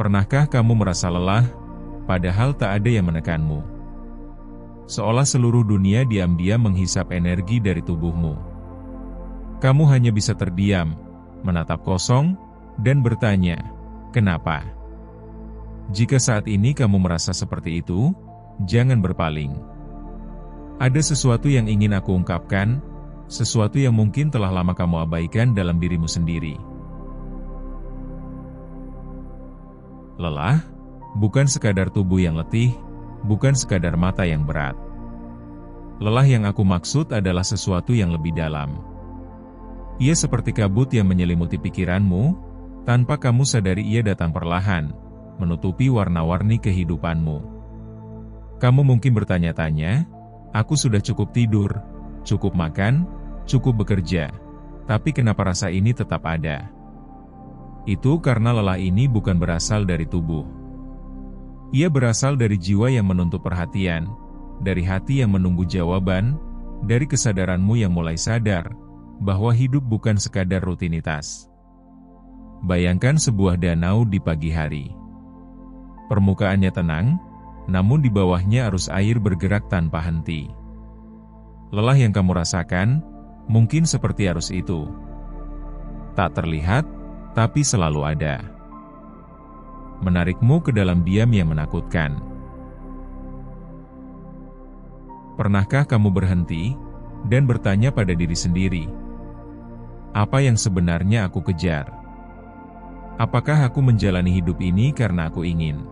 Pernahkah kamu merasa lelah, padahal tak ada yang menekanmu? Seolah seluruh dunia diam-diam menghisap energi dari tubuhmu. Kamu hanya bisa terdiam, menatap kosong, dan bertanya, kenapa? Jika saat ini kamu merasa seperti itu, jangan berpaling. Ada sesuatu yang ingin aku ungkapkan, sesuatu yang mungkin telah lama kamu abaikan dalam dirimu sendiri. Lelah, bukan sekadar tubuh yang letih, bukan sekadar mata yang berat. Lelah yang aku maksud adalah sesuatu yang lebih dalam. Ia seperti kabut yang menyelimuti pikiranmu, tanpa kamu sadari ia datang perlahan, menutupi warna-warni kehidupanmu. Kamu mungkin bertanya-tanya, aku sudah cukup tidur, cukup makan, cukup bekerja, tapi kenapa rasa ini tetap ada? Itu karena lelah ini bukan berasal dari tubuh. Ia berasal dari jiwa yang menuntut perhatian, dari hati yang menunggu jawaban, dari kesadaranmu yang mulai sadar bahwa hidup bukan sekadar rutinitas. Bayangkan sebuah danau di pagi hari. Permukaannya tenang, namun di bawahnya arus air bergerak tanpa henti. Lelah yang kamu rasakan mungkin seperti arus itu. Tak terlihat, tapi selalu ada. Menarikmu ke dalam diam yang menakutkan. Pernahkah kamu berhenti dan bertanya pada diri sendiri, apa yang sebenarnya aku kejar? Apakah aku menjalani hidup ini karena aku ingin?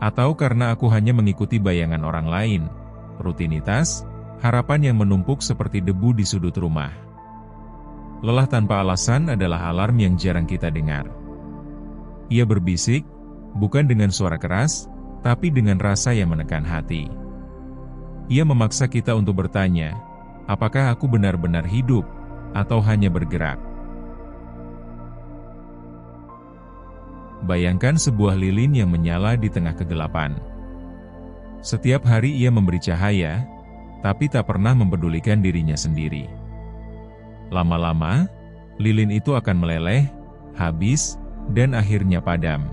Atau karena aku hanya mengikuti bayangan orang lain, rutinitas, harapan yang menumpuk seperti debu di sudut rumah? Lelah tanpa alasan adalah alarm yang jarang kita dengar. Ia berbisik, bukan dengan suara keras, tapi dengan rasa yang menekan hati. Ia memaksa kita untuk bertanya, apakah aku benar-benar hidup, atau hanya bergerak? Bayangkan sebuah lilin yang menyala di tengah kegelapan. Setiap hari ia memberi cahaya, tapi tak pernah mempedulikan dirinya sendiri. Lama-lama, lilin itu akan meleleh, habis, dan akhirnya padam.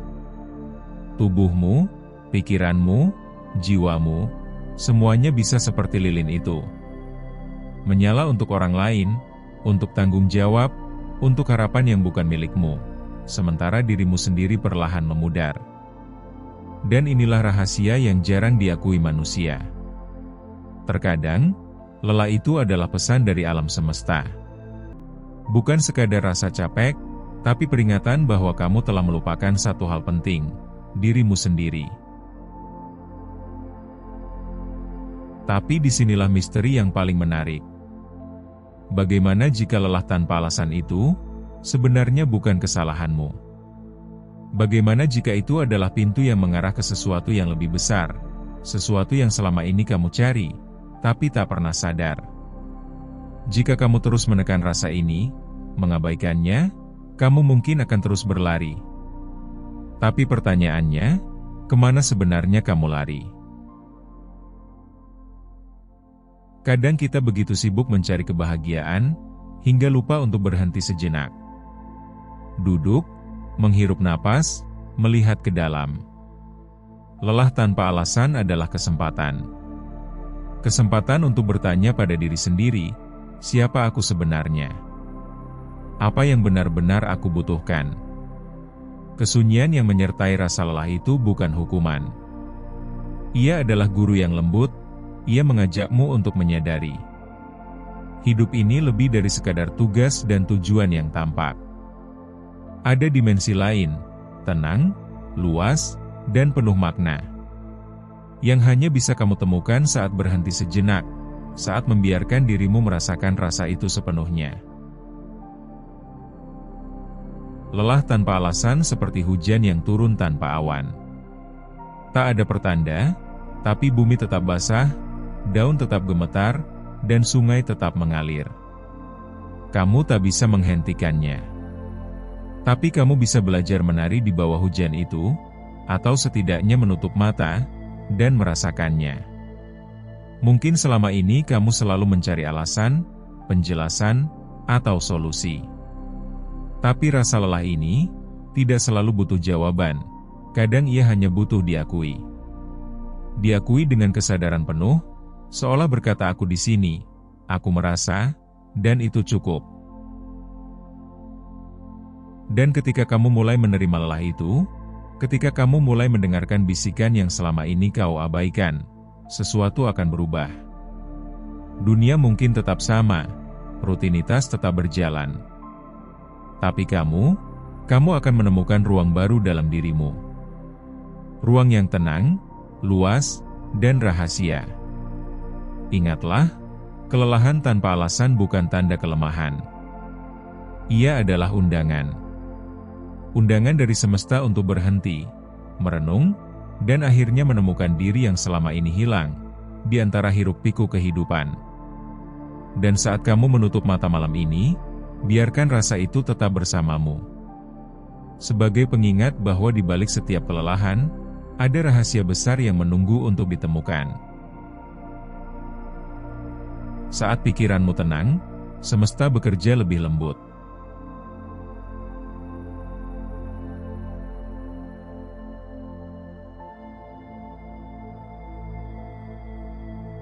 Tubuhmu, pikiranmu, jiwamu, semuanya bisa seperti lilin itu. Menyala untuk orang lain, untuk tanggung jawab, untuk harapan yang bukan milikmu, sementara dirimu sendiri perlahan memudar. Dan inilah rahasia yang jarang diakui manusia. Terkadang, lelah itu adalah pesan dari alam semesta. Bukan sekadar rasa capek, tapi peringatan bahwa kamu telah melupakan satu hal penting, dirimu sendiri. Tapi disinilah misteri yang paling menarik. Bagaimana jika lelah tanpa alasan itu sebenarnya bukan kesalahanmu? Bagaimana jika itu adalah pintu yang mengarah ke sesuatu yang lebih besar, sesuatu yang selama ini kamu cari, tapi tak pernah sadar? Jika kamu terus menekan rasa ini, mengabaikannya, kamu mungkin akan terus berlari. Tapi pertanyaannya, kemana sebenarnya kamu lari? Kadang kita begitu sibuk mencari kebahagiaan, hingga lupa untuk berhenti sejenak. Duduk, menghirup napas, melihat ke dalam. Lelah tanpa alasan adalah kesempatan. Kesempatan untuk bertanya pada diri sendiri, siapa aku sebenarnya? Apa yang benar-benar aku butuhkan? Kesunyian yang menyertai rasa lelah itu bukan hukuman. Ia adalah guru yang lembut. Ia mengajakmu untuk menyadari. Hidup ini lebih dari sekadar tugas dan tujuan yang tampak. Ada dimensi lain, tenang, luas, dan penuh makna. Yang hanya bisa kamu temukan saat berhenti sejenak, saat membiarkan dirimu merasakan rasa itu sepenuhnya. Lelah tanpa alasan seperti hujan yang turun tanpa awan. Tak ada pertanda, tapi bumi tetap basah, daun tetap gemetar, dan sungai tetap mengalir. Kamu tak bisa menghentikannya. Tapi kamu bisa belajar menari di bawah hujan itu, atau setidaknya menutup mata, dan merasakannya. Mungkin selama ini kamu selalu mencari alasan, penjelasan, atau solusi. Tapi rasa lelah ini, tidak selalu butuh jawaban, Kadang ia hanya butuh diakui. Diakui dengan kesadaran penuh, seolah berkata aku di sini, aku merasa, dan itu cukup. Dan ketika kamu mulai menerima lelah itu, ketika kamu mulai mendengarkan bisikan yang selama ini kau abaikan, sesuatu akan berubah. Dunia mungkin tetap sama, rutinitas tetap berjalan. Tapi kamu akan menemukan ruang baru dalam dirimu. Ruang yang tenang, luas, dan rahasia. Ingatlah, kelelahan tanpa alasan bukan tanda kelemahan. Ia adalah undangan. Undangan dari semesta untuk berhenti, merenung, dan akhirnya menemukan diri yang selama ini hilang di antara hiruk-pikuk kehidupan. Dan saat kamu menutup mata malam ini, biarkan rasa itu tetap bersamamu. Sebagai pengingat bahwa di balik setiap kelelahan, ada rahasia besar yang menunggu untuk ditemukan. Saat pikiranmu tenang, semesta bekerja lebih lembut.